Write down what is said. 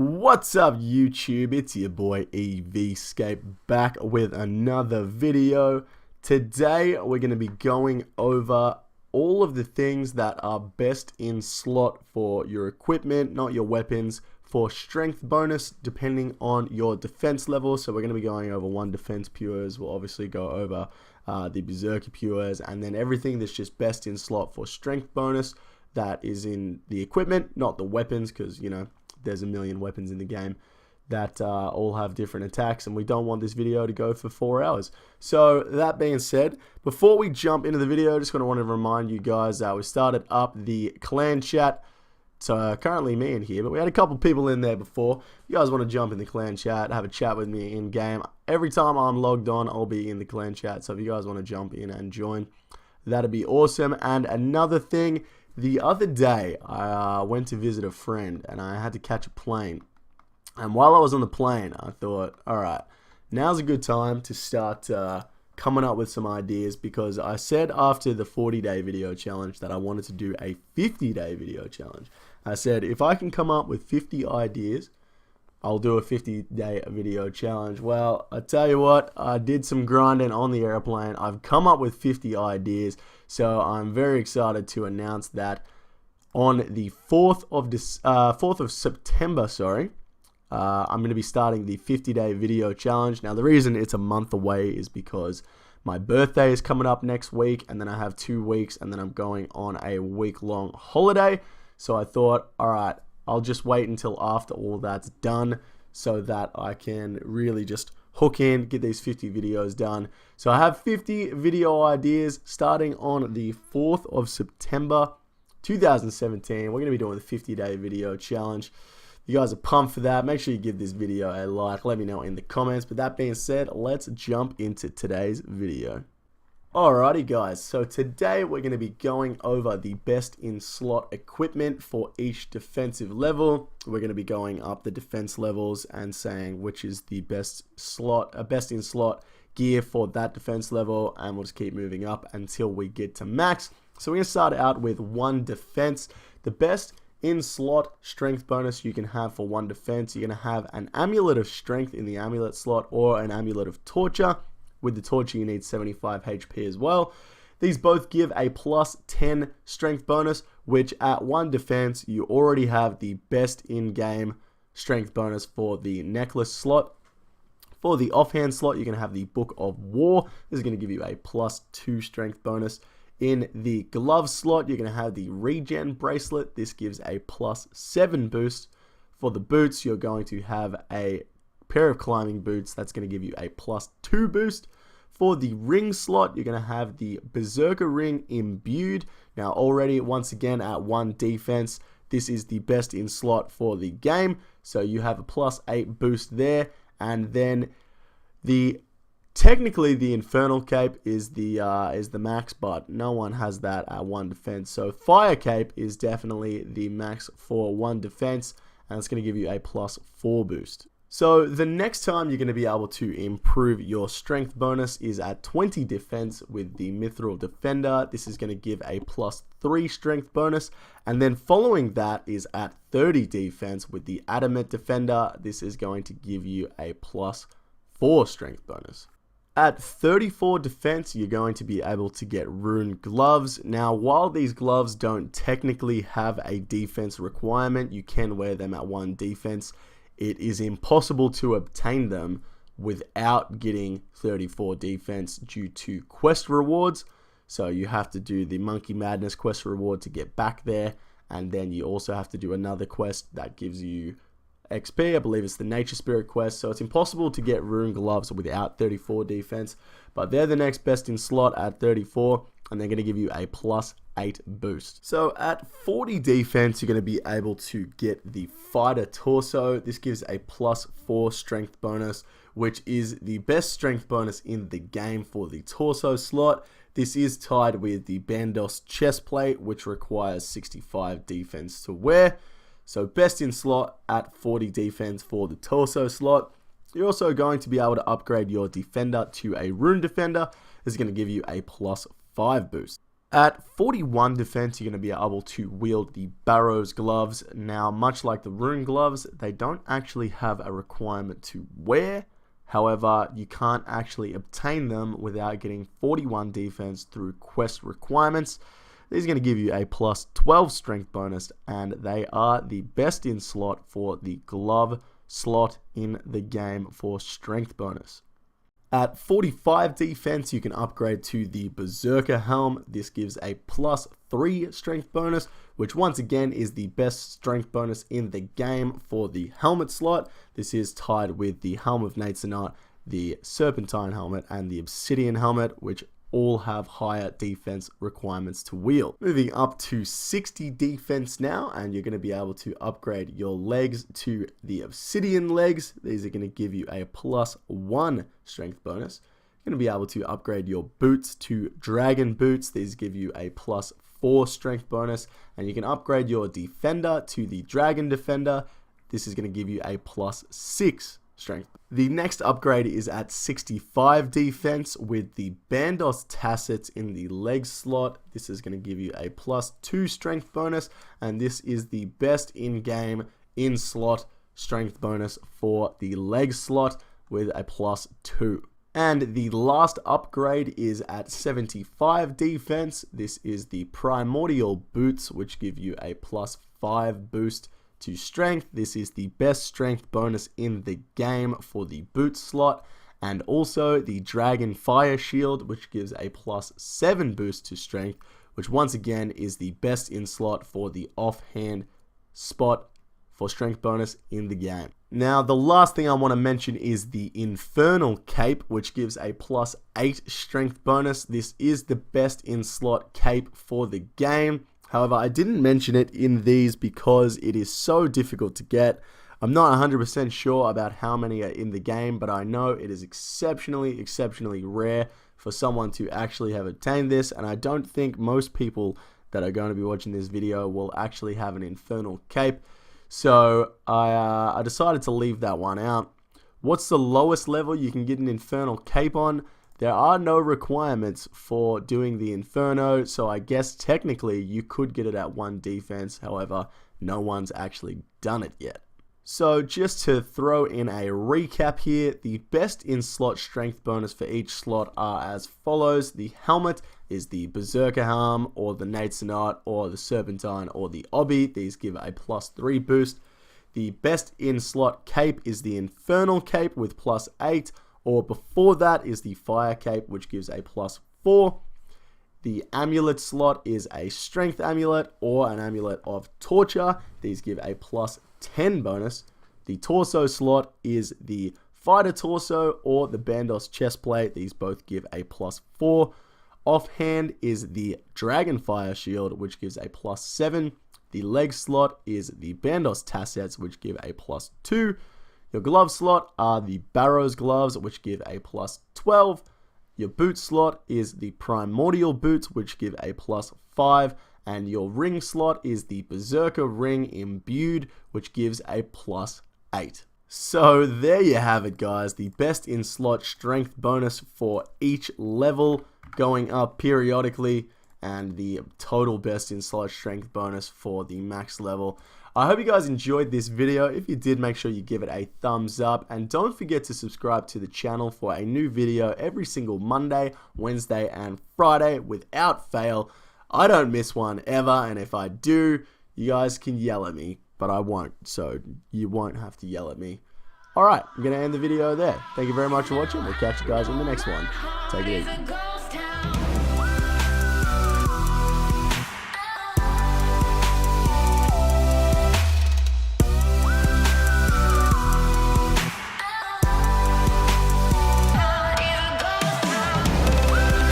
What's up YouTube, it's your boy EVScape back with another video. Today we're going to be going over all of the things that are best in slot for your equipment, not your weapons, for strength bonus depending on your defense level. So we're going to be going over one defense pures, we'll obviously go over the berserker pures, and then everything that's just best in slot for strength bonus that is in the equipment, not the weapons, because you know there's a million weapons in the game that all have different attacks, and we don't want this video to go for 4 hours. So that being said, before we jump into the video, just want to remind you guys that we started up the clan chat. So currently me in here, but we had a couple people in there before. You guys want to jump in the clan chat, have a chat with me in game. Every time I'm logged on, I'll be in the clan chat. So if you guys want to jump in and join, that'd be awesome. And another thing, the other day, I went to visit a friend and I had to catch a plane. And while I was on the plane, I thought, alright, now's a good time to start coming up with some ideas, because I said after the 40-day video challenge that I wanted to do a 50-day video challenge. I said, if I can come up with 50 ideas, I'll do a 50-day video challenge. Well, I tell you what, I did some grinding on the airplane. I've come up with 50 ideas. So I'm very excited to announce that on the 4th of September, I'm going to be starting the 50-day video challenge. Now, the reason it's a month away is because my birthday is coming up next week, and then I have 2 weeks, and then I'm going on a week-long holiday. So I thought, all right, I'll just wait until after all that's done so that I can really just hook in, get these 50 videos done. So I have 50 video ideas starting on the 4th of September 2017. We're going to be doing the 50-day video challenge. You guys are pumped for that. Make sure you give this video a like. Let me know in the comments. But that being said, let's jump into today's video. Alrighty guys, so today we're going to be going over the best in slot equipment for each defensive level. We're going to be going up the defense levels and saying which is the best in slot gear for that defense level, and we'll just keep moving up until we get to max. So we're going to start out with one defense. The best in slot strength bonus you can have for one defense, you're going to have an amulet of strength in the amulet slot or an amulet of torture. With the torture, you need 75 HP as well. These both give a plus 10 strength bonus, which at one defense, you already have the best in-game strength bonus for the necklace slot. For the offhand slot, you're going to have the Book of War. This is going to give you a plus 2 strength bonus. In the glove slot, you're going to have the regen bracelet. This gives a plus 7 boost. For the boots, you're going to have a pair of climbing boots. That's going to give you a plus 2 boost. For the ring slot, you're going to have the berserker ring imbued. Now already, once again, at one defense, this is the best in slot for the game. So you have a plus 8 boost there. And then technically the infernal cape is the max, but no one has that at one defense. So fire cape is definitely the max for one defense, and it's going to give you a plus 4 boost. So the next time you're going to be able to improve your strength bonus is at 20 defense with the Mithril Defender. This is going to give a plus 3 strength bonus. And then following that is at 30 defense with the Adamant Defender. This is going to give you a plus 4 strength bonus. At 34 defense, you're going to be able to get Rune Gloves. Now, while these gloves don't technically have a defense requirement, you can wear them at one defense. It is impossible to obtain them without getting 34 defense due to quest rewards. So you have to do the Monkey Madness quest reward to get back there. And then you also have to do another quest that gives you XP. I believe it's the Nature Spirit quest. So it's impossible to get Rune Gloves without 34 defense. But they're the next best in slot at 34. And they're going to give you a plus 8 boost. So at 40 defense, you're going to be able to get the Fighter Torso. This gives a plus 4 strength bonus, which is the best strength bonus in the game for the torso slot. This is tied with the Bandos chestplate, which requires 65 defense to wear. So best in slot at 40 defense for the torso slot. You're also going to be able to upgrade your defender to a Rune Defender. This is going to give you a plus 5 boost. At 41 defense, you're going to be able to wield the Barrow's gloves. Now, much like the Rune gloves, they don't actually have a requirement to wear. However, you can't actually obtain them without getting 41 defense through quest requirements. These are going to give you a plus 12 strength bonus, and they are the best in slot for the glove slot in the game for strength bonus. At 45 defense, you can upgrade to the Berserker Helm. This gives a plus 3 strength bonus, which once again is the best strength bonus in the game for the helmet slot. This is tied with the Helm of Nathanot, the Serpentine Helmet, and the Obsidian Helmet, which all have higher defense requirements to wield. Moving up to 60 defense now, and you're going to be able to upgrade your legs to the Obsidian legs. These are going to give you a plus 1 strength bonus. You're going to be able to upgrade your boots to Dragon boots. These give you a plus 4 strength bonus, and you can upgrade your Defender to the Dragon Defender. This is going to give you a plus 6 strength. The next upgrade is at 65 defense with the Bandos Tassets in the leg slot. This is going to give you a plus 2 strength bonus, and this is the best in-game in-slot strength bonus for the leg slot with a plus 2. And the last upgrade is at 75 defense. This is the Primordial Boots, which give you a plus 5 boost to strength. This is the best strength bonus in the game for the boot slot, and also the Dragon Fire Shield, which gives a plus 7 boost to strength, which once again is the best in slot for the offhand spot for strength bonus in the game. Now, the last thing I want to mention is the Infernal Cape, which gives a plus 8 strength bonus. This is the best in slot cape for the game. However, I didn't mention it in these because it is so difficult to get. I'm not 100% sure about how many are in the game, but I know it is exceptionally rare for someone to actually have obtained this, and I don't think most people that are going to be watching this video will actually have an Infernal Cape. So I decided to leave that one out. What's the lowest level you can get an Infernal Cape on? There are no requirements for doing the Inferno, so I guess technically you could get it at 1 defense. However, no one's actually done it yet. So just to throw in a recap here, the best in slot strength bonus for each slot are as follows. The helmet is the Berserker Helm, or the Nathanot, or the Serpentine, or the Obby. These give a plus 3 boost. The best in slot cape is the Infernal Cape with plus 8. Or before that is the Fire Cape, which gives a plus 4. The amulet slot is a Strength Amulet or an Amulet of Torture. These give a plus 10 bonus. The torso slot is the Fighter Torso or the Bandos Chestplate. These both give a plus 4. Offhand is the Dragon Fire Shield, which gives a plus 7. The leg slot is the Bandos Tassets, which give a plus 2. Your glove slot are the Barrow's gloves, which give a plus 12. Your boot slot is the Primordial Boots, which give a plus 5. And your ring slot is the Berserker Ring Imbued, which gives a plus 8. So there you have it, guys. The best in slot strength bonus for each level going up periodically, and the total best in slot strength bonus for the max level. I hope you guys enjoyed this video. If you did, make sure you give it a thumbs up, and don't forget to subscribe to the channel for a new video every single Monday, Wednesday, and Friday without fail. I don't miss one ever, and if I do, you guys can yell at me, but I won't, so you won't have to yell at me. Alright, I'm going to end the video there. Thank you very much for watching. We'll catch you guys in the next one. Take it easy.